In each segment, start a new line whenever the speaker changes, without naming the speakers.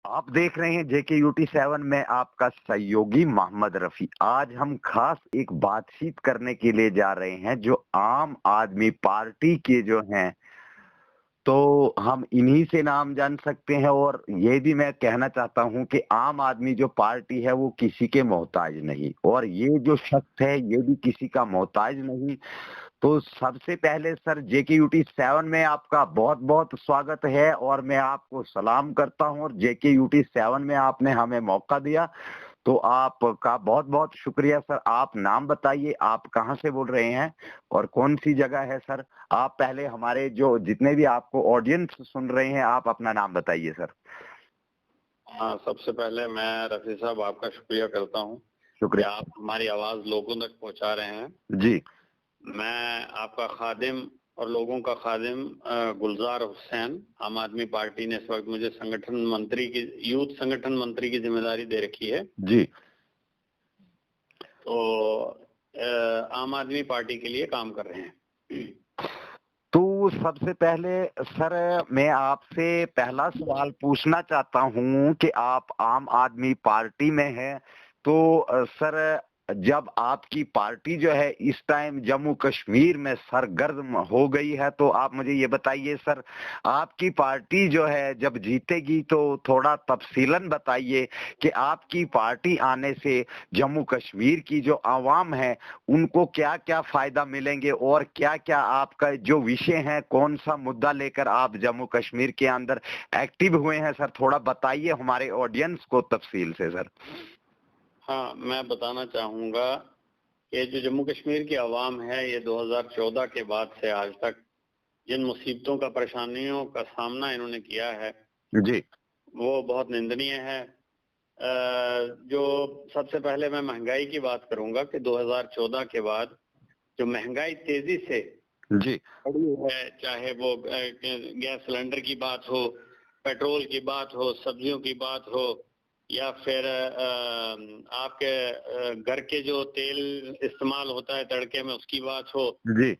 आप देख रहे हैं JKUT 7 में आपका सहयोगी मोहम्मद रफी। आज हम खास एक बातचीत करने के लिए जा रहे हैं जो आम आदमी पार्टी के जो हैं, तो हम इन्हीं से नाम जान सकते हैं। और ये भी मैं कहना चाहता हूं कि आम आदमी जो पार्टी है वो किसी के मोहताज नहीं, और ये जो शख्स है ये भी किसी का मोहताज नहीं। तो सबसे पहले सर JKUT 7 में आपका बहुत-बहुत स्वागत है और मैं आपको सलाम करता हूं, और JKUT 7 में आपने हमें मौका दिया, तो आपका बहुत-बहुत शुक्रिया सर। आप नाम बताइए, आप कहां से बोल रहे हैं और कौन-सी जगह है सर? आप पहले हमारे जो जितने भी आपको ऑडियंस सुन रहे हैं, आप अपना नाम बताइए सर।
हाँ, सबसे पहले मैं रफी साहब आपका शुक्रिया करता हूँ कि
शुक्रिया।
आप हमारी आवाज लोगों तक पहुंचा रहे हैं।
जी।
मैं आपका खादिम और लोगों का खादिम गुलजार हुसैन, आम आदमी पार्टी ने इस वक्त मुझे संगठन मंत्री की, यूथ संगठन मंत्री की जिम्मेदारी दे रखी है।
जी।
तो आम आदमी पार्टी के लिए काम कर रहे हैं।
तो सबसे पहले सर मैं आपसे पहला सवाल पूछना चाहता हूं कि आप आम आदमी पार्टी में हैं, तो सर जब आपकी पार्टी जो है इस टाइम जम्मू कश्मीर में सरगर्म हो गई है, तो आप मुझे ये बताइए सर, आपकी पार्टी जो है जब जीतेगी तो थोड़ा तफसीलन बताइए कि आपकी पार्टी आने से जम्मू कश्मीर की जो आवाम है उनको क्या-क्या फायदा मिलेंगे, और क्या-क्या आपका जो विषय है, कौन सा मुद्दा लेकर आप जम्मू कश्मीर के अंदर एक्टिव हुए हैं सर? थोड़ा बताइए हमारे ऑडियंस को तफसील से सर।
हाँ, मैं बताना चाहूंगा कि जो जम्मू कश्मीर की आवाम है, ये 2014 के बाद से आज तक जिन मुसीबतों का, परेशानियों का सामना इन्होंने किया है,
जी।
वो बहुत निंदनीय है। जो सबसे पहले मैं महंगाई की बात करूंगा कि 2014 के बाद जो महंगाई तेजी से
जी।
बढ़ी है, चाहे वो गैस सिलेंडर की बात हो, पेट्रोल की बात हो, सब्जियों की बात हो, या फिर आपके घर के जो तेल इस्तेमाल होता है तड़के में उसकी बात हो,
जी।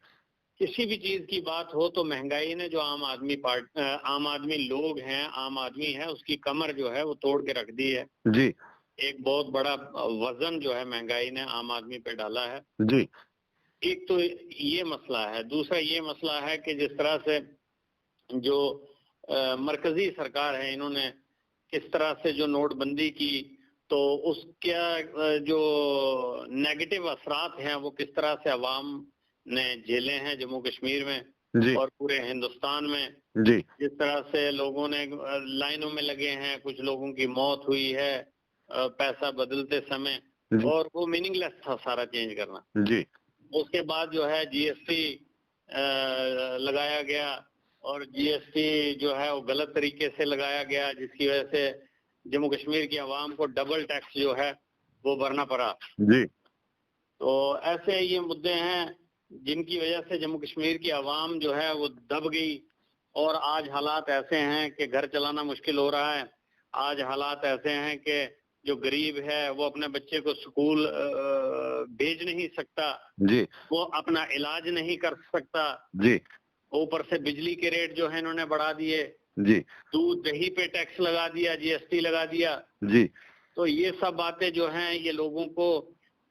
किसी भी चीज की बात हो, तो महंगाई ने जो आम आदमी लोग हैं, आम आदमी है, उसकी कमर जो है वो तोड़ के रख दी है।
जी।
एक बहुत बड़ा वजन जो है महंगाई ने आम आदमी पे डाला है।
जी।
एक तो ये मसला है। दूसरा ये मसला है कि जिस तरह से जो मरकजी सरकार है, इन्होंने किस तरह से जो नोटबंदी की, तो उसका जो नेगेटिव असरात हैं वो किस तरह से अवाम ने झेले हैं जम्मू कश्मीर में
जी।
और पूरे हिंदुस्तान में।
जी।
जिस तरह से लोगों ने लाइनों में लगे हैं, कुछ लोगों की मौत हुई है पैसा बदलते समय, और वो मीनिंगलेस था सारा चेंज करना।
जी।
उसके बाद जो है जीएसटी लगाया गया, और जीएसटी जो है वो गलत तरीके से लगाया गया, जिसकी वजह से जम्मू कश्मीर की आवाम को डबल टैक्स जो है वो भरना पड़ा।
जी।
तो ऐसे ये मुद्दे हैं जिनकी वजह से जम्मू कश्मीर की आवाम जो है वो दब गई, और आज हालात ऐसे हैं कि घर चलाना मुश्किल हो रहा है। आज हालात ऐसे हैं कि जो गरीब है वो अपने बच्चे को स्कूल भेज नहीं सकता,
जी।
वो अपना इलाज नहीं कर सकता।
जी।
ऊपर से बिजली के रेट जो है इन्होंने बढ़ा दिए,
जी।
दूध दही पे टैक्स लगा दिया, जीएसटी लगा दिया।
जी।
तो ये सब बातें जो हैं ये लोगों को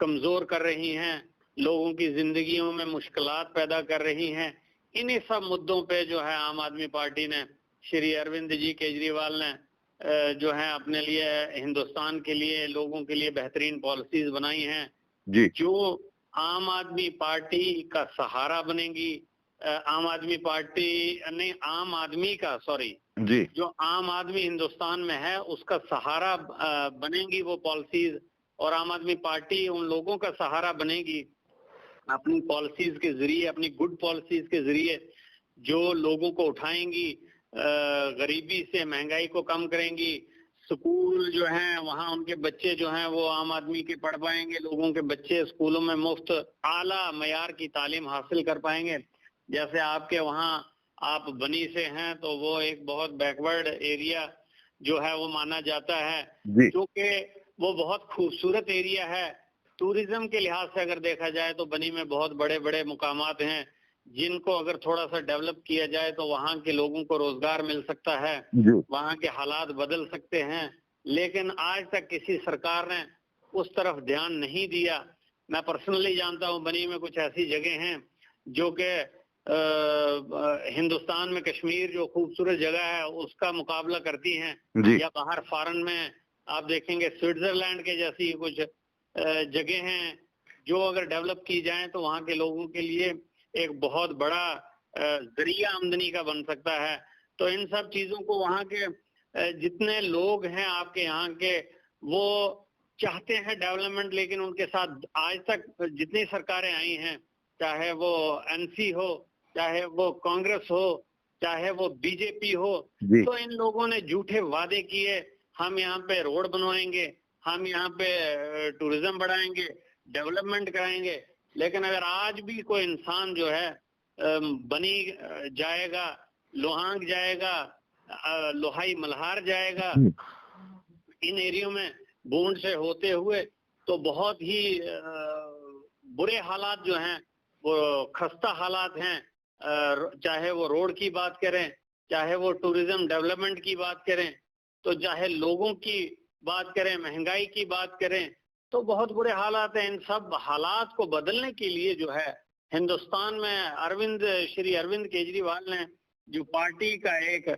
कमजोर कर रही हैं, लोगों की जिंदगियों में मुश्किलात पैदा कर रही हैं। इन्हीं सब मुद्दों पे जो है आम आदमी पार्टी ने, श्री अरविंद जी केजरीवाल ने जो है अपने लिए, हिंदुस्तान के लिए, लोगों के लिए बेहतरीन पॉलिसीज बनाई हैं,
जी।
जो आम आदमी पार्टी का सहारा बनेगी। आम आदमी पार्टी नहीं, आम आदमी का, सॉरी,
जी।
जो आम आदमी हिंदुस्तान में है उसका सहारा बनेंगी वो पॉलिसीज, और आम आदमी पार्टी उन लोगों का सहारा बनेगी अपनी पॉलिसीज के जरिए, अपनी गुड पॉलिसीज के जरिए, जो लोगों को उठाएंगी, गरीबी से, महंगाई को कम करेंगी। स्कूल जो हैं वहाँ उनके बच्चे जो हैं वो आम आदमी के पढ़ पाएंगे, लोगों के बच्चे स्कूलों में मुफ्त आला मयार की तालीम हासिल कर पाएंगे। जैसे आपके वहाँ, आप बनी से हैं, तो वो एक बहुत बैकवर्ड एरिया जो है वो माना जाता है, क्योंकि वो बहुत खूबसूरत एरिया है। टूरिज्म के लिहाज से अगर देखा जाए तो बनी में बहुत बड़े बड़े मुकामात हैं, जिनको अगर थोड़ा सा डेवलप किया जाए तो वहाँ के लोगों को रोजगार मिल सकता है, वहाँ के हालात बदल सकते हैं। लेकिन आज तक किसी सरकार ने उस तरफ ध्यान नहीं दिया। मैं पर्सनली जानता हूँ बनी में कुछ ऐसी जगह हैं जो कि हिंदुस्तान में कश्मीर जो खूबसूरत जगह है उसका मुकाबला करती हैं, या बाहर फॉरेन में आप देखेंगे स्विट्जरलैंड के जैसी कुछ जगह हैं जो अगर डेवलप की जाए तो वहाँ के लोगों के लिए एक बहुत बड़ा जरिया आमदनी का बन सकता है। तो इन सब चीजों को वहाँ के जितने लोग हैं आपके यहाँ के, वो चाहते हैं डेवलपमेंट, लेकिन उनके साथ आज तक जितनी सरकारें आई हैं, चाहे वो एनसी हो, चाहे वो कांग्रेस हो, चाहे वो बीजेपी हो, तो इन लोगों ने झूठे वादे किए, हम यहाँ पे रोड बनवाएंगे, हम यहाँ पे टूरिज्म बढ़ाएंगे, डेवलपमेंट कराएंगे। लेकिन अगर आज भी कोई इंसान जो है बनी जाएगा, लोहांग जाएगा, लोहाई मल्हार जाएगा, इन एरियो में बूंद से होते हुए, तो बहुत ही बुरे हालात जो हैं, वो खस्ता हालात हैं। चाहे वो रोड की बात करें, चाहे वो टूरिज्म डेवलपमेंट की बात करें, तो चाहे लोगों की बात करें, महंगाई की बात करें, तो बहुत बुरे हालात हैं। इन सब हालात को बदलने के लिए जो है हिंदुस्तान में श्री अरविंद केजरीवाल ने जो पार्टी का एक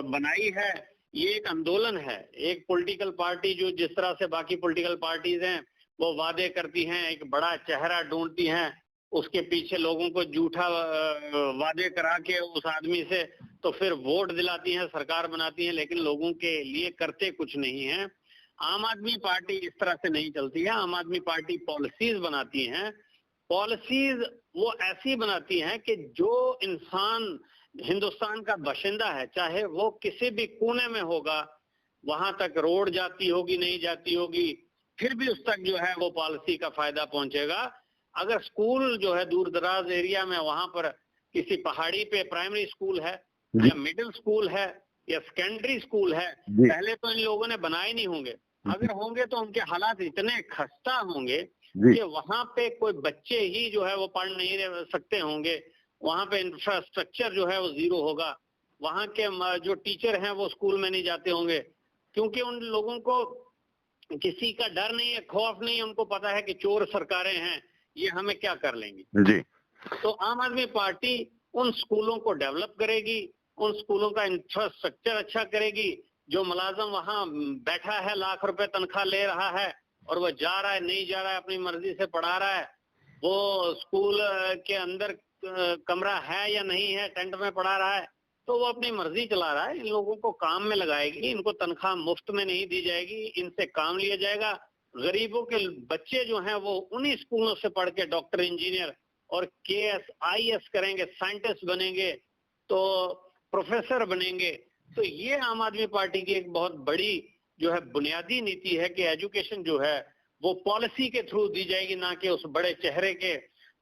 बनाई है, ये एक आंदोलन है। एक पॉलिटिकल पार्टी जो जिस तरह से बाकी पॉलिटिकल पार्टीज हैं वो वादे करती हैं, एक बड़ा चेहरा ढूंढती हैं, उसके पीछे लोगों को झूठा वादे करा के उस आदमी से तो फिर वोट दिलाती हैं, सरकार बनाती हैं, लेकिन लोगों के लिए करते कुछ नहीं है। आम आदमी पार्टी इस तरह से नहीं चलती है। आम आदमी पार्टी पॉलिसीज बनाती हैं। पॉलिसीज वो ऐसी बनाती हैं कि जो इंसान हिंदुस्तान का बाशिंदा है, चाहे वो किसी भी कोने में होगा, वहां तक रोड जाती होगी नहीं जाती होगी, फिर भी उस तक जो है वो पॉलिसी का फायदा पहुंचेगा। अगर स्कूल जो है दूर दराज एरिया में, वहां पर किसी पहाड़ी पे प्राइमरी स्कूल है या मिडिल स्कूल है या सेकेंडरी स्कूल है, पहले तो इन लोगों ने बनाए नहीं होंगे। अगर होंगे तो उनके हालात इतने खस्ता होंगे कि वहां पे कोई बच्चे ही जो है वो पढ़ नहीं रह सकते होंगे, वहां पे इंफ्रास्ट्रक्चर जो है वो जीरो होगा, वहां के जो टीचर हैं वो स्कूल में नहीं जाते होंगे, क्योंकि उन लोगों को किसी का डर नहीं है, खौफ नहीं है। उनको पता है कि चोर सरकारें हैं, ये हमें क्या कर लेंगी जी। तो आम आदमी पार्टी उन स्कूलों को डेवलप करेगी, उन स्कूलों का इंफ्रास्ट्रक्चर अच्छा करेगी। जो मुलाजम वहां बैठा है, लाख रुपए तनख्वाह ले रहा है और वो जा रहा है नहीं जा रहा है, अपनी मर्जी से पढ़ा रहा है, वो स्कूल के अंदर कमरा है या नहीं है, टेंट में पढ़ा रहा है, तो वो अपनी मर्जी चला रहा है। इन लोगों को काम में लगाएगी, इनको तनख्वाह मुफ्त में नहीं दी जाएगी, इनसे काम लिया जाएगा। गरीबों के बच्चे जो हैं वो उन्हीं स्कूलों से पढ़ के डॉक्टर, इंजीनियर और KS IAS करेंगे, साइंटिस्ट बनेंगे, तो प्रोफेसर बनेंगे। तो ये आम आदमी पार्टी की एक बहुत बड़ी जो है बुनियादी नीति है कि एजुकेशन जो है वो पॉलिसी के थ्रू दी जाएगी, ना कि उस बड़े चेहरे के।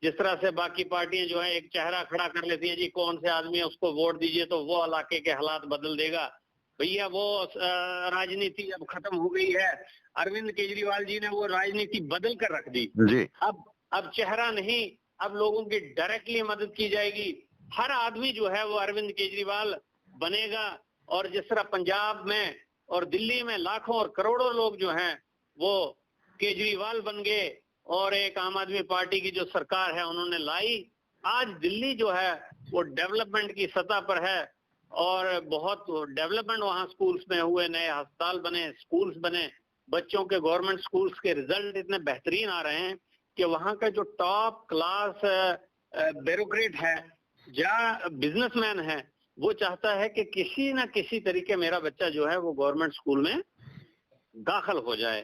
जिस तरह से बाकी पार्टियां जो है एक चेहरा खड़ा कर लेती हैं, जी कौन से आदमी है उसको वोट दीजिए तो वो इलाके के हालात बदल देगा। भैया वो राजनीति अब खत्म हो गई है। अरविंद केजरीवाल जी ने वो राजनीति बदल कर रख दी जी। अब चेहरा नहीं, अब लोगों की डायरेक्टली मदद की जाएगी। हर आदमी जो है वो अरविंद केजरीवाल बनेगा। और जिस तरह पंजाब में और दिल्ली में लाखों और करोड़ों लोग जो हैं वो केजरीवाल बन गए और एक आम आदमी पार्टी की जो सरकार है उन्होंने लाई। आज दिल्ली जो है वो डेवलपमेंट की सतह पर है और बहुत डेवलपमेंट वहाँ स्कूल्स में हुए, नए अस्पताल बने, स्कूल्स बने, बच्चों के गवर्नमेंट स्कूल्स के रिजल्ट इतने बेहतरीन आ रहे हैं कि वहाँ का जो टॉप क्लास ब्यूरोक्रेट है या बिजनेसमैन है, वो चाहता है कि किसी ना किसी तरीके मेरा बच्चा जो है वो गवर्नमेंट स्कूल में दाखिल हो जाए।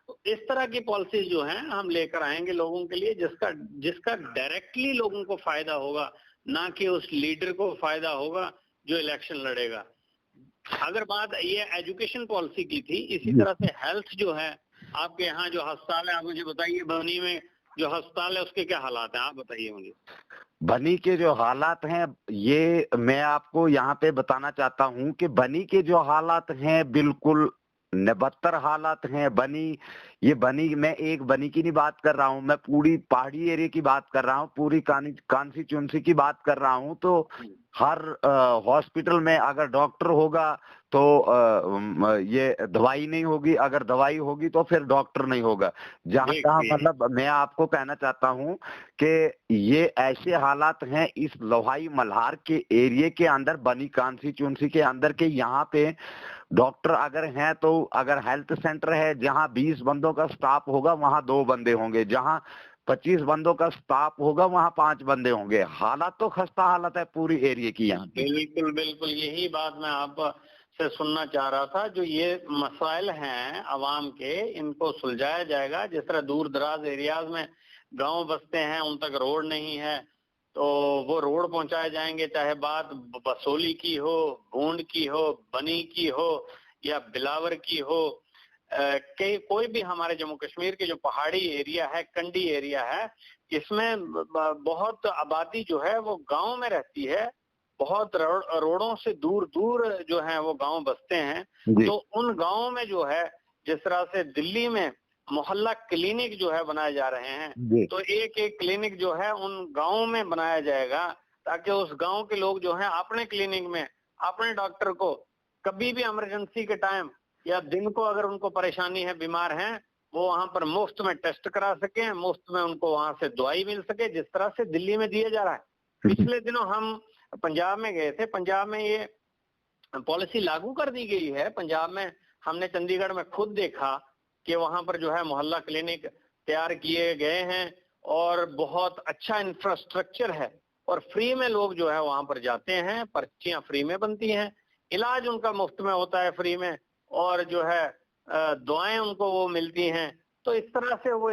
तो इस तरह की पॉलिसीज जो हैं हम लेकर आएंगे लोगों के लिए, जिसका डायरेक्टली लोगों को फायदा होगा, ना कि उस लीडर को फायदा होगा जो इलेक्शन लड़ेगा। अगर बात ये एजुकेशन पॉलिसी की थी, इसी तरह से हेल्थ जो है, आपके यहाँ जो अस्पताल है, आप मुझे बताइए बनी में जो अस्पताल है उसके क्या हालात हैं, आप बताइए मुझे।
बनी के जो हालात हैं, ये मैं आपको यहाँ पे बताना चाहता हूँ कि बनी के जो हालात हैं बिल्कुल निबत्तर हालात हैं। बनी, ये बनी, मैं एक बनी की नहीं बात कर रहा हूँ, मैं पूरी पहाड़ी एरिया की बात कर रहा हूँ, पूरी कॉन्स्टिट्यूंसी की बात कर रहा हूँ। तो हर हॉस्पिटल में अगर डॉक्टर होगा तो ये दवाई नहीं होगी, अगर दवाई होगी तो फिर डॉक्टर नहीं होगा। जहाँ तहाँ मतलब मैं आपको कहना चाहता हूँ कि ये ऐसे हालात हैं इस लोहाई मल्हार के एरिया के अंदर, बनी कॉन्स्टिट्यूंसी के अंदर के, यहाँ पे डॉक्टर अगर हैं तो अगर हेल्थ सेंटर है जहां 20 बंदों का स्टाफ होगा वहां 2 बंदे होंगे, जहां 25 बंदों का स्टाफ होगा वहां 5 बंदे होंगे। हालत तो खस्ता हालत है पूरी एरिया की यहाँ पे।
बिल्कुल बिल्कुल, यही बात मैं आप से सुनना चाह रहा था। जो ये मसाइल हैं आवाम के, इनको सुलझाया जाएगा। जिस तरह दूर दराज एरियाज में गांव बसते हैं, उन तक रोड नहीं है, तो वो रोड पहुंचाए जाएंगे। चाहे बात बसोली की हो, भूंड की हो, बनी की हो या बिलावर की हो, कोई भी हमारे जम्मू कश्मीर के जो पहाड़ी एरिया है, कंडी एरिया है, इसमें बहुत आबादी जो है वो गांव में रहती है। बहुत रोडों से दूर दूर जो है वो गांव बसते हैं। तो उन गांवों में जो है, जिस तरह से दिल्ली में मोहल्ला क्लिनिक जो है बनाए जा रहे हैं, तो एक एक क्लिनिक जो है उन गांवों में बनाया जाएगा, ताकि उस गांव के लोग जो हैं अपने क्लिनिक में अपने डॉक्टर को कभी भी इमरजेंसी के टाइम या दिन को अगर उनको परेशानी है, बीमार हैं, वो वहां पर मुफ्त में टेस्ट करा सके, मुफ्त में उनको वहां से दवाई मिल सके, जिस तरह से दिल्ली में दिया जा रहा है। पिछले दिनों हम पंजाब में गए थे। पंजाब में ये पॉलिसी लागू कर दी गई है। पंजाब में हमने चंडीगढ़ में खुद देखा कि वहां पर जो है मोहल्ला क्लिनिक तैयार किए गए हैं और बहुत अच्छा इंफ्रास्ट्रक्चर है, और फ्री में लोग जो है वहां पर जाते हैं, पर्चियां फ्री में बनती हैं, इलाज उनका मुफ्त में होता है, फ्री में, और जो है दुआएं उनको वो मिलती हैं। तो इस तरह से वो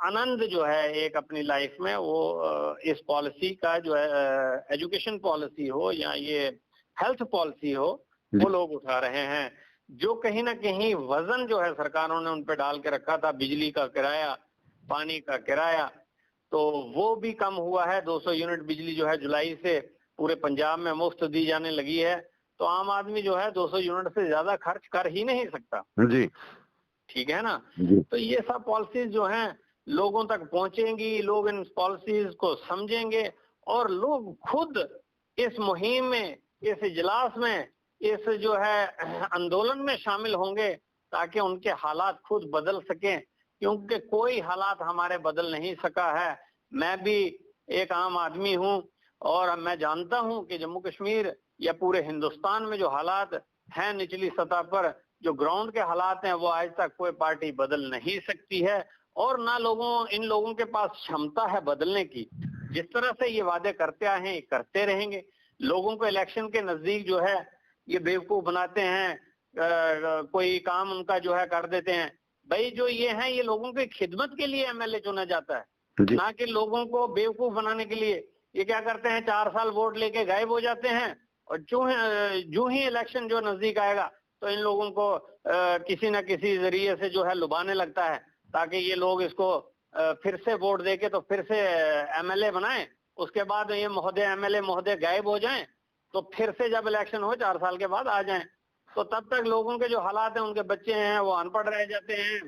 आनंद जो है एक अपनी लाइफ में वो इस पॉलिसी का जो है, एजुकेशन पॉलिसी हो या ये हेल्थ पॉलिसी हो, वो लोग उठा रहे हैं। जो कहीं ना कहीं वजन जो है सरकारों ने उन पे डाल के रखा था, बिजली का किराया, पानी का किराया, तो वो भी कम हुआ है। 200 यूनिट बिजली जो है जुलाई से पूरे पंजाब में मुफ्त दी जाने लगी है। तो आम आदमी जो है 200 यूनिट से ज्यादा खर्च कर ही नहीं सकता
जी।
ठीक है ना। तो ये सब पॉलिसीज जो हैं लोगों तक पहुंचेंगी, लोग इन पॉलिसीज को समझेंगे, और लोग खुद इस मुहिम में, इस इजलास में, इस जो है आंदोलन में शामिल होंगे, ताकि उनके हालात खुद बदल सकें। क्योंकि कोई हालात हमारे बदल नहीं सका है। मैं भी एक आम आदमी हूं, और मैं जानता हूं कि जम्मू कश्मीर या पूरे हिंदुस्तान में जो हालात हैं निचली सतह पर, जो ग्राउंड के हालात हैं, वो आज तक कोई पार्टी बदल नहीं सकती है, और ना इन लोगों के पास क्षमता है बदलने की। जिस तरह से ये वादे करते आए हैं, करते रहेंगे। लोगों को इलेक्शन के नजदीक जो है ये बेवकूफ बनाते हैं, कोई काम उनका जो है कर देते हैं। भाई जो ये हैं, ये लोगों की खिदमत के लिए एमएलए चुना जाता है, ना कि लोगों को बेवकूफ बनाने के लिए। ये क्या करते हैं, 4 साल वोट लेके गायब हो जाते हैं, और जो ही इलेक्शन जो नजदीक आएगा तो इन लोगों को किसी न किसी जरिए से जो है लुभाने लगता है, ताकि ये लोग इसको फिर से वोट देके तो फिर से एमएलए बनाएं। उसके बाद ये महोदय, एमएलए महोदय गायब हो जाएं, तो फिर से जब इलेक्शन हो 4 साल के बाद आ जाएं, तो तब तक लोगों के जो हालात हैं, उनके बच्चे हैं वो अनपढ़ रह जाते हैं,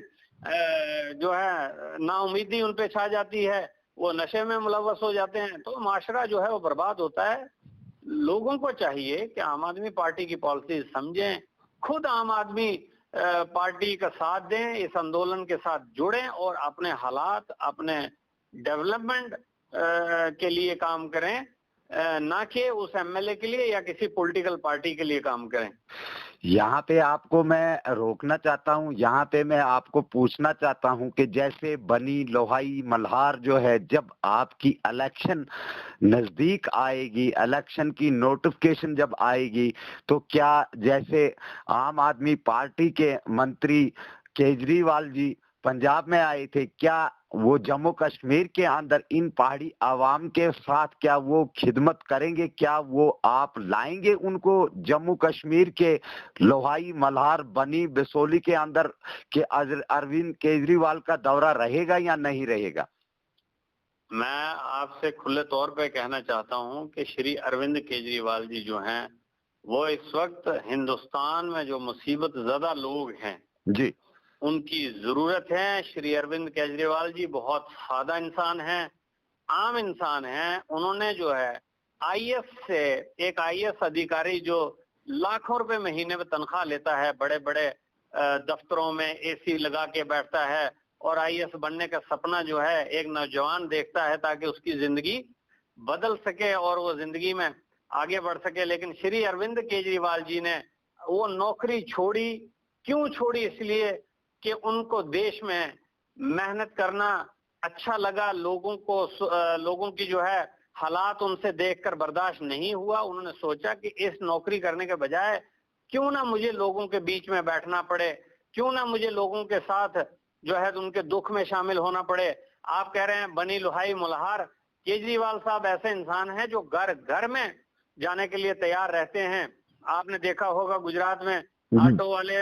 जो है नाउमीदी उन पे छा जाती है, वो नशे में मुलव्वस हो जाते हैं, तो माशरा जो है वो बर्बाद होता है। लोगों को चाहिए कि आम आदमी पार्टी की पॉलिसी समझें, खुद आम आदमी पार्टी का साथ दें, इस आंदोलन के साथ जुड़ें, और अपने हालात, अपने डेवलपमेंट के लिए काम करें, ना कि उस एमएलए के लिए या किसी पॉलिटिकल पार्टी के लिए काम करें।
यहाँ पे आपको मैं रोकना चाहता हूँ, यहाँ पे मैं आपको पूछना चाहता हूँ कि जैसे बनी, लोहाई, मल्हार जो है, जब आपकी इलेक्शन नजदीक आएगी, इलेक्शन की नोटिफिकेशन जब आएगी, तो क्या जैसे आम आदमी पार्टी के मंत्री केजरीवाल जी पंजाब में आए थे, क्या वो जम्मू कश्मीर के अंदर इन पहाड़ी आवाम के साथ क्या वो खिदमत करेंगे? क्या वो आप लाएंगे उनको जम्मू कश्मीर के लोहाई, मल्हार, बनी, बिसोली के अंदर के अरविंद केजरीवाल का दौरा रहेगा या नहीं रहेगा?
मैं आपसे खुले तौर पे कहना चाहता हूं कि श्री अरविंद केजरीवाल जी जो हैं, वो इस वक्त हिंदुस्तान में जो मुसीबत ज़्यादा लोग हैं
जी।
उनकी जरूरत है। श्री अरविंद केजरीवाल जी बहुत सादा इंसान हैं, आम इंसान हैं। उन्होंने जो है आईएएस से, एक आईएएस अधिकारी जो लाखों रुपए महीने में तनख्वाह लेता है, बड़े बड़े दफ्तरों में एसी लगा के बैठता है और आईएएस बनने का सपना जो है एक नौजवान देखता है ताकि उसकी जिंदगी बदल सके और वो जिंदगी में आगे बढ़ सके। लेकिन श्री अरविंद केजरीवाल जी ने वो नौकरी छोड़ी। क्यों छोड़ी? इसलिए कि उनको देश में मेहनत करना अच्छा लगा, लोगों की जो है हालात उनसे देखकर बर्दाश्त नहीं हुआ। उन्होंने सोचा कि इस नौकरी करने के बजाय क्यों ना मुझे लोगों के बीच में बैठना पड़े, क्यों ना मुझे लोगों के साथ जो है उनके दुख में शामिल होना पड़े। आप कह रहे हैं बनी लुहाई मुल्हार, केजरीवाल साहब ऐसे इंसान हैं जो घर घर में जाने के लिए तैयार रहते हैं। आपने देखा होगा गुजरात में ऑटो वाले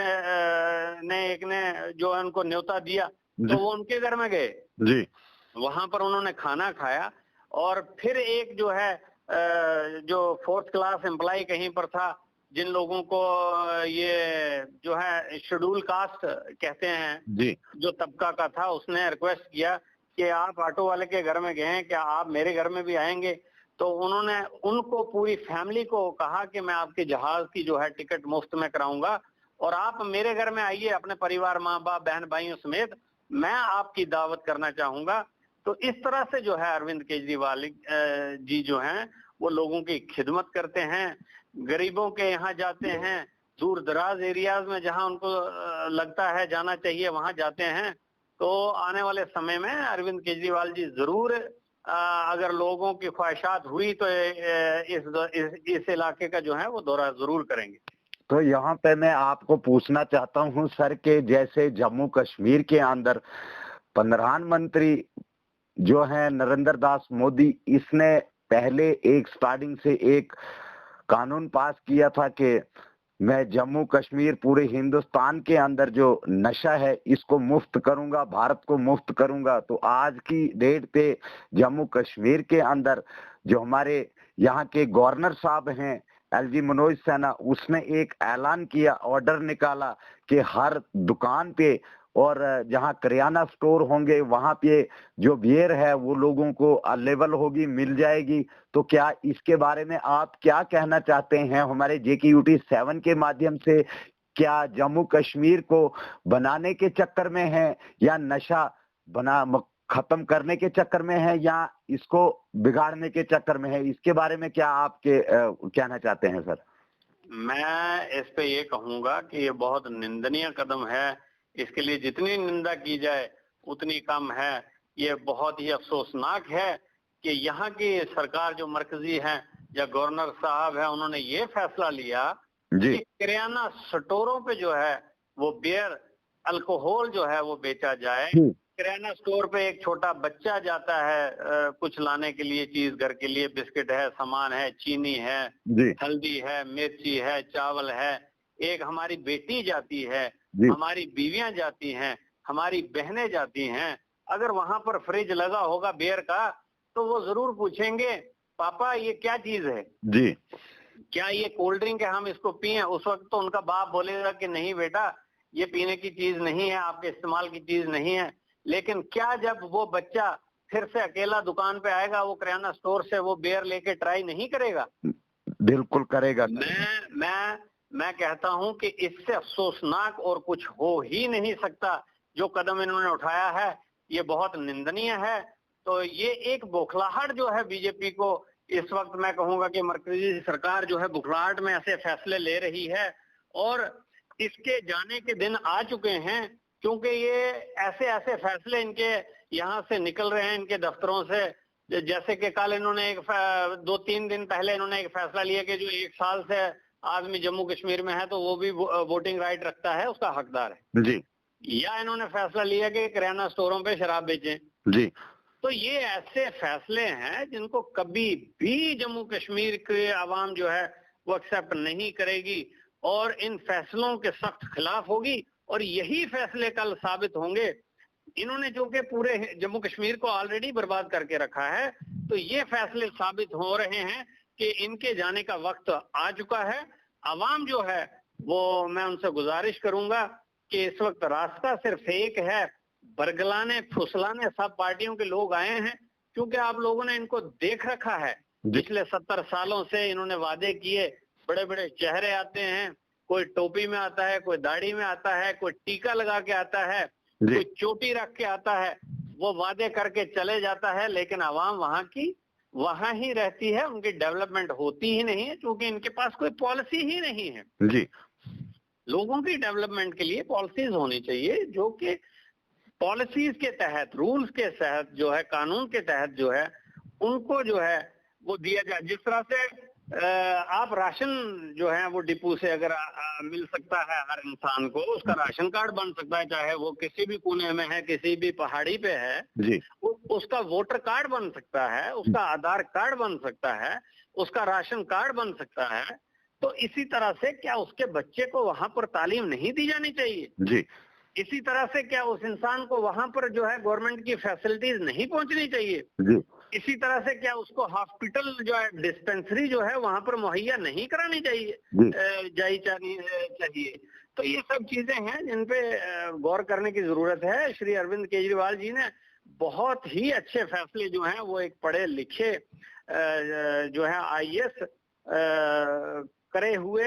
ने जो है उनको न्योता दिया तो वो उनके घर में गए
जी।
वहां पर उन्होंने खाना खाया। और फिर एक जो है जो 4th क्लास एम्प्लॉय कहीं पर था, जिन लोगों को ये जो है शेड्यूल कास्ट कहते हैं
जी।
जो तबका का था, उसने रिक्वेस्ट किया कि आप ऑटो वाले के घर में गए हैं, क्या आप मेरे घर में भी आएंगे? तो उन्होंने उनको पूरी फैमिली को कहा कि मैं आपके जहाज की जो है टिकट मुफ्त में कराऊंगा और आप मेरे घर में आइए अपने परिवार, माँ बाप, बहन भाइयों समेत, मैं आपकी दावत करना चाहूंगा। तो इस तरह से जो है अरविंद केजरीवाल जी जो हैं वो लोगों की खिदमत करते हैं, गरीबों के यहाँ जाते हैं, दूर दराज एरियाज में जहाँ उनको लगता है जाना चाहिए वहां जाते हैं। तो आने वाले समय में अरविंद केजरीवाल जी जरूर अगर लोगों की ख्वाहिशात हुई तो इस इलाके का जो है वो दौरा जरूर करेंगे।
तो यहाँ पे मैं आपको पूछना चाहता हूँ सर के जैसे जम्मू कश्मीर के अंदर प्रधानमंत्री जो है नरेंद्र दास मोदी, इसने पहले एक स्टार्टिंग से एक कानून पास किया था कि मैं जम्मू कश्मीर पूरे हिंदुस्तान के अंदर जो नशा है इसको मुफ्त करूंगा, भारत को मुफ्त करूंगा। तो आज की डेट पे जम्मू कश्मीर के अंदर जो हमारे यहाँ के गवर्नर साहब हैं एलजी मनोज सिन्हा, उसने एक ऐलान किया, ऑर्डर निकाला कि हर दुकान पे और जहाँ करियाना स्टोर होंगे वहां पे जो बियर है वो लोगों को अवेलेबल होगी, मिल जाएगी। तो क्या इसके बारे में आप क्या कहना चाहते हैं? हमारे JKUT 7 के माध्यम से क्या जम्मू कश्मीर को बनाने के चक्कर में है या नशा खत्म करने के चक्कर में है या इसको बिगाड़ने के चक्कर में है? इसके बारे में क्या आपके कहना चाहते हैं सर?
मैं इस पे ये कहूंगा कि ये बहुत निंदनीय कदम है। इसके लिए जितनी निंदा की जाए उतनी कम है। ये बहुत ही अफसोसनाक है कि यहाँ की सरकार जो मरकजी है या गवर्नर साहब है, उन्होंने ये फैसला लिया कि किराना स्टोरों पे जो है वो बियर, अल्कोहल जो है वो बेचा जाए। किराना स्टोर पे एक छोटा बच्चा जाता है कुछ लाने के लिए, चीज घर के लिए, बिस्किट है, सामान है, चीनी है, हल्दी है, मिर्ची है, चावल है। एक हमारी बेटी जाती है, हमारी बीवियां जाती हैं, हमारी बहनें जाती हैं। अगर वहां पर फ्रिज लगा होगा बियर का तो वो जरूर पूछेंगे पापा ये क्या चीज है जी, क्या ये कोल्ड ड्रिंक है, हम इसको पिए? उस वक्त तो उनका बाप बोलेगा कि नहीं बेटा, ये पीने की चीज नहीं है, आपके इस्तेमाल की चीज नहीं है। लेकिन क्या जब वो बच्चा फिर से अकेला दुकान पे आएगा, वो किराना स्टोर से वो बियर लेके ट्राई नहीं करेगा?
बिल्कुल करेगा।
मैं कहता हूं कि इससे अफसोसनाक और कुछ हो ही नहीं सकता। जो कदम इन्होंने उठाया है ये बहुत निंदनीय है। तो ये एक बौखलाहट जो है बीजेपी को, इस वक्त मैं कहूंगा कि मरकजी सरकार जो है बुखलाहट में ऐसे फैसले ले रही है और इसके जाने के दिन आ चुके हैं, क्योंकि ये ऐसे ऐसे फैसले इनके यहाँ से निकल रहे हैं, इनके दफ्तरों से। जैसे कि कल इन्होंने 2-3 दिन पहले इन्होंने एक फैसला लिया कि जो 1 साल से आदमी जम्मू कश्मीर में है तो वो भी वोटिंग राइट रखता है, उसका हकदार है जी। या इन्होंने फैसला लिया कि किराना स्टोरों पे शराब बेचें जी। तो ये ऐसे फैसले हैं जिनको कभी भी जम्मू कश्मीर के आवाम जो है वो एक्सेप्ट नहीं करेगी और इन फैसलों के सख्त खिलाफ होगी। और यही फैसले कल साबित होंगे। इन्होंने जो कि पूरे जम्मू कश्मीर को ऑलरेडी बर्बाद करके रखा है, तो ये फैसले साबित हो रहे हैं कि इनके जाने का वक्त आ चुका है। अवाम जो है वो मैं उनसे गुजारिश करूंगा कि इस वक्त रास्ता सिर्फ एक है, बरगलाने फुसलाने सब पार्टियों के लोग आए हैं, क्योंकि आप लोगों ने इनको देख रखा है। पिछले 70 सालों से इन्होंने वादे किए, बड़े बड़े चेहरे आते हैं, कोई टोपी में आता है, कोई दाढ़ी में आता है, कोई टीका लगा के आता है, कोई चोटी रख के आता है, वो वादे करके चले जाता है, लेकिन आवाम वहां की वहां ही रहती है, उनकी डेवलपमेंट होती ही नहीं है, क्योंकि इनके पास कोई पॉलिसी ही नहीं है।
जी,
लोगों की डेवलपमेंट के लिए पॉलिसीज होनी चाहिए, जो कि पॉलिसीज के तहत, रूल्स के तहत जो है, कानून के तहत जो है, उनको जो है वो दिया जाए। जिस तरह से आप राशन जो है वो डिपो से अगर मिल सकता है हर इंसान को, उसका राशन कार्ड बन सकता है, चाहे वो किसी भी कोने में है, किसी भी पहाड़ी पे है
जी,
उसका वोटर कार्ड बन सकता है, उसका आधार कार्ड बन सकता है, उसका राशन कार्ड बन सकता है। तो इसी तरह से क्या उसके बच्चे को वहां पर तालीम नहीं दी जानी चाहिए?
जी,
इसी तरह से क्या उस इंसान को वहां पर जो है गवर्नमेंट की फैसिलिटीज नहीं पहुंचनी चाहिए?
जी,
इसी तरह से क्या उसको हॉस्पिटल जो है, डिस्पेंसरी जो है वहां पर मुहैया नहीं करानी चाहिए? चाहिए। तो ये सब चीजें हैं जिन पे गौर करने की जरूरत है। श्री अरविंद केजरीवाल जी ने बहुत ही अच्छे फैसले जो हैं, वो एक पढ़े लिखे जो है आईएएस करे हुए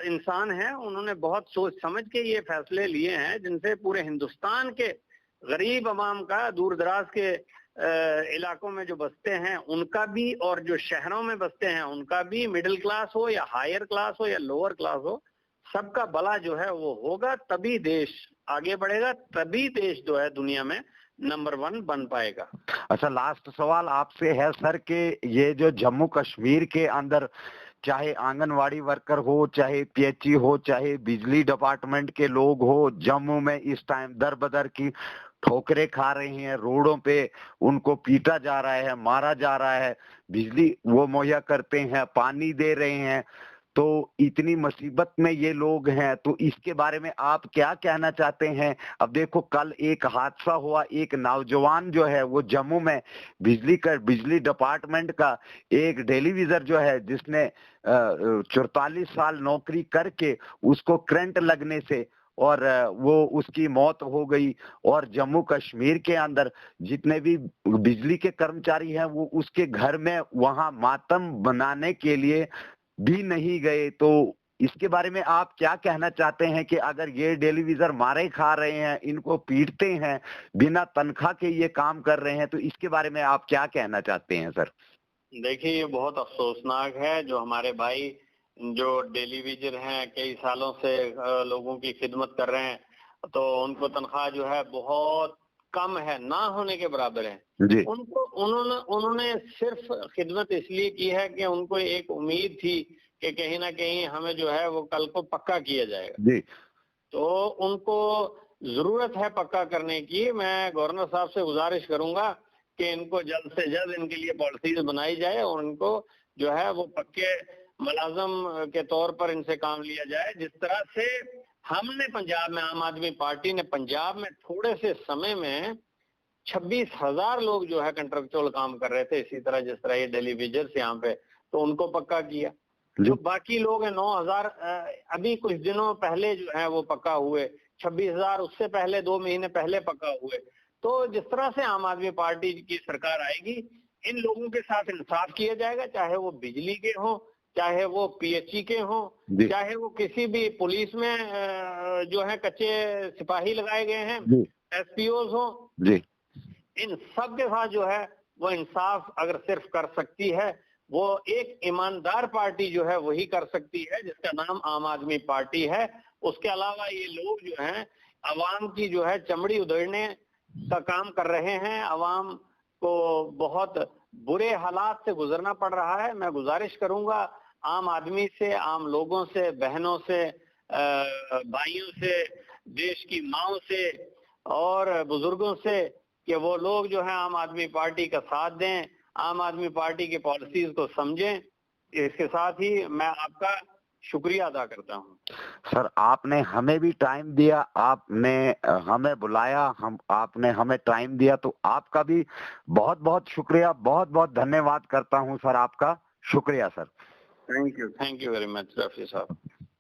इंसान हैं, उन्होंने बहुत सोच समझ के ये फैसले लिए हैं, जिनसे पूरे हिंदुस्तान के गरीब अवाम का, दूर दराज के इलाकों में जो बसते हैं उनका भी, और जो शहरों में बसते हैं उनका भी, मिडिल क्लास हो या हायर क्लास हो या लोअर क्लास हो, सबका भला जो है वो होगा, तभी देश आगे बढ़ेगा, तभी देश जो है दुनिया में नंबर 1 बन पाएगा।
अच्छा, लास्ट सवाल आपसे है सर कि ये जो जम्मू कश्मीर के अंदर चाहे आंगनवाड़ी वर्कर हो, चाहे पीएचई हो, चाहे बिजली डिपार्टमेंट के लोग हो, जम्मू में इस टाइम दर बदर की ठोकरें खा रहे हैं, रोडों पे उनको पीटा जा रहा है, मारा जा रहा है, बिजली वो मुहैया करते हैं, पानी दे रहे हैं, तो इतनी मुसीबत में ये लोग हैं, तो इसके बारे में आप क्या कहना चाहते हैं? अब देखो, कल एक हादसा हुआ, एक नौजवान जो है वो जम्मू में बिजली डिपार्टमेंट का एक टेलीविजन जो है, जिसने 44 साल नौकरी करके उसको करंट लगने से और वो उसकी मौत हो गई। और जम्मू कश्मीर के अंदर जितने भी बिजली के कर्मचारी हैं वो उसके घर में वहां मातम बनाने के लिए भी नहीं गए। तो इसके बारे में आप क्या कहना चाहते हैं कि अगर ये टेलीविजन मारे खा रहे हैं, इनको पीटते हैं, बिना तनख्वाह के ये काम कर रहे हैं, तो इसके बारे में आप क्या कहना चाहते हैं सर?
देखिए, ये बहुत अफसोसनाक है, जो हमारे भाई जो टेलीविजन हैं, कई सालों से लोगों की खिदमत कर रहे हैं, तो उनको तनख्वाह जो है बहुत कम है, ना होने के बराबर है।
जी,
उनको उन्होंने सिर्फ खिदमत इसलिए की है कि उनको एक उम्मीद थी कि कहीं ना कहीं हमें जो है वो कल को पक्का किया जाएगा।
जी,
तो उनको जरूरत है पक्का करने की। मैं गवर्नर साहब से गुजारिश करूंगा कि इनको जल्द से जल्द इनके लिए पॉलिसीज बनाई जाए और इनको जो है वो पक्के मुलाजम के तौर पर इनसे काम लिया जाए। जिस तरह से हमने पंजाब में, आम आदमी पार्टी ने पंजाब में थोड़े से समय में 26,000 लोग जो है कंट्रेक्चुअल काम कर रहे थे, इसी तरह जिस तरह ये टेलीविजन यहाँ पे, तो उनको पक्का किया। जो बाकी लोग हैं 9,000 अभी कुछ दिनों पहले जो है वो पक्का हुए, 26,000 उससे पहले 2 महीने पहले पक्का हुए। तो जिस तरह से आम आदमी पार्टी की सरकार आएगी, इन लोगों के साथ इंसाफ किया जाएगा, चाहे वो बिजली के हों, चाहे वो पीएचई के हों, चाहे वो किसी भी पुलिस में जो है कच्चे सिपाही लगाए गए हैं, एसपीओज हों, इन सब के साथ जो है वो इंसाफ अगर सिर्फ कर सकती है, वो एक ईमानदार पार्टी जो है वही कर सकती है, जिसका नाम आम आदमी पार्टी है। उसके अलावा ये लोग जो हैं अवाम की जो है चमड़ी उधेड़ने का काम कर रहे हैं, अवाम को बहुत बुरे हालात से गुजरना पड़ रहा है। मैं गुजारिश करूंगा आम आदमी से, आम लोगों से, बहनों से, भाइयों से, देश की माओं से और बुजुर्गों से कि वो लोग जो है आम आदमी पार्टी का साथ दें, आम आदमी पार्टी की पॉलिसीज को समझें। इसके साथ ही मैं आपका शुक्रिया अदा करता हूं।
सर, आपने हमें भी टाइम दिया, आपने हमें बुलाया, आपने हमें टाइम दिया, तो आपका भी बहुत बहुत शुक्रिया, बहुत बहुत धन्यवाद करता हूं सर, आपका शुक्रिया sir.
Thank you very much Rafi साहब।